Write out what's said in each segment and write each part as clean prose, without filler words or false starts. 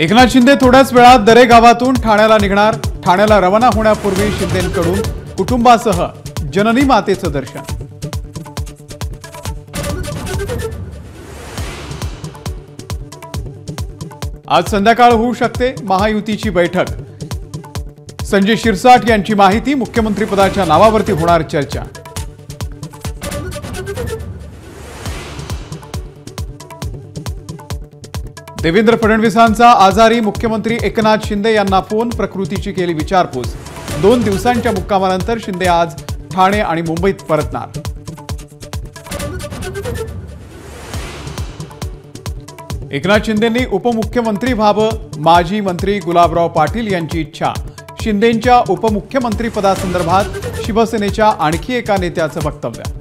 एकनाथ शिंदे थोड्याच वेळात दरे गावातून ठाण्याला निघणार। ठाण्याला रवाना होण्यापूर्वी शिंदेंकडून कुटुंबासह जननी मातेचं दर्शन। आज संध्याकाळ होऊ शकते महायुतीची बैठक। संजय शिरसाट यांची माहिती, मुख्यमंत्री पदाच्या नावावरती होणार चर्चा। देवेंद्र फडणवीसांचा आजारी मुख्यमंत्री एकनाथ शिंदे यांना फोन, प्रकृतीची केली विचारपूस। 2 दिवसांच्या मुक्कामानंतर शिंदे आज ठाणे आणि मुंबईत परतणार। एकनाथ शिंदेंनी उपमुख्यमंत्री व्हावं, माजी मंत्री गुलाबराव पाटील यांची इच्छा। शिंदेंच्या उपमुख्यमंत्री पदासंदर्भात शिवसेनेच्या आणखी एका नेत्याचं वक्तव्य।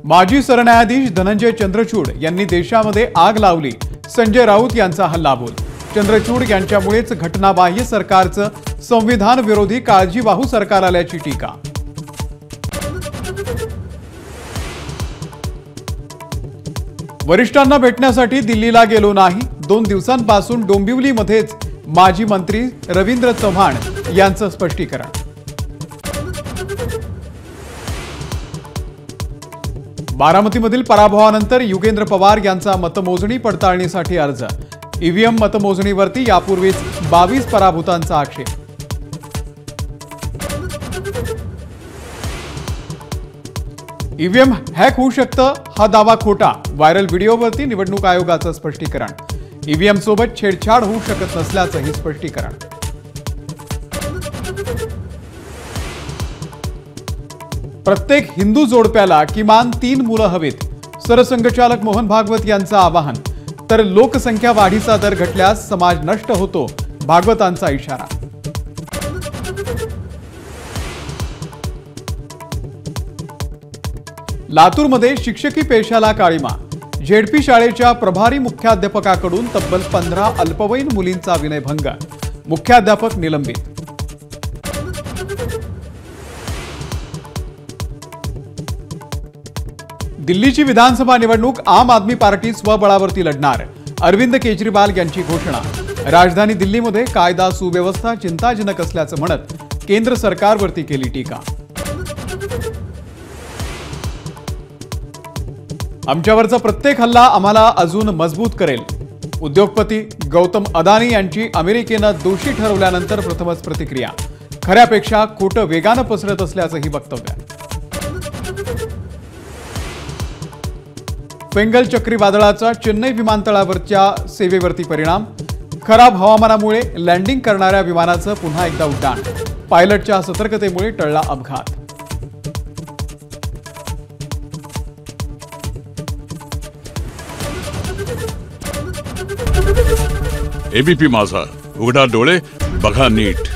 माजी सरन्यायाधीश धनंजय चंद्रचूड यांनी देशामध्ये आग लावली, संजय राऊत यांचा हल्लाबोल। चंद्रचूड यांच्यामुळेच घटनाबाह्य सरकारचं संविधान विरोधी काळजीवाहू सरकार आल्याची टीका। वरिष्ठांना भेटण्यासाठी दिल्लीला गेलो नाही, 2 दिवसांपासून डोंबिवलीमध्येच माजी मंत्री रवींद्र चव्हाण यांचं स्पष्टीकरण। बारामतीमधील पराभवानंतर युगेंद्र पवार यांचा मतमोजणी पडताळणीसाठी अर्ज। ईव्हीएम मतमोजणीवरती यापूर्वीच 22 पराभूतांचा आक्षेप। ईव्हीएम हॅक होऊ शकतं, हा दावा खोटा। व्हायरल व्हिडिओवरती निवडणूक आयोगाचं स्पष्टीकरण। ईव्हीएम सोबत छेडछाड होऊ शकत नसल्याचंही स्पष्टीकरण। प्रत्येक हिंदू जोडप्याला किमान 3 मुलं हवीत, सरसंघचालक मोहन भागवत यांचं आवाहन। तर लोकसंख्या वाढीचा दर घटल्यास समाज नष्ट होतो, भागवतांचा इशारा। लातूरमध्ये शिक्षकी पेशाला काळिमा। झेडपी शाळेच्या प्रभारी मुख्याध्यापकाकडून तब्बल 15 अल्पवयीन मुलींचा विनयभंग, मुख्याध्यापक निलंबित। दिल्लीची विधानसभा निवडणूक आम आदमी पार्टी स्वबळावरती लढणार, अरविंद केजरीवाल यांची घोषणा। राजधानी दिल्लीमध्ये कायदा सुव्यवस्था चिंताजनक असल्याचं म्हणत केंद्र सरकारवरती केली टीका। आमच्यावरचा प्रत्येक हल्ला आम्हाला अजून मजबूत करेल। उद्योगपती गौतम अदानी यांची अमेरिकेनं दोषी ठरवल्यानंतर प्रथमच प्रतिक्रिया। खऱ्यापेक्षा खोटं वेगानं पसरत असल्याचंही वक्तव्य। फेंगल चक्रीवादळाचा चेन्नई विमानतळावरच्या सेवेवरती परिणाम। खराब हवामानामुळे लँडिंग करणाऱ्या विमानाचं पुन्हा एकदा उड्डाण, पायलटच्या सतर्कतेमुळे टळला अपघात। एबीपी माझा, उघडा डोळे बघा नीट।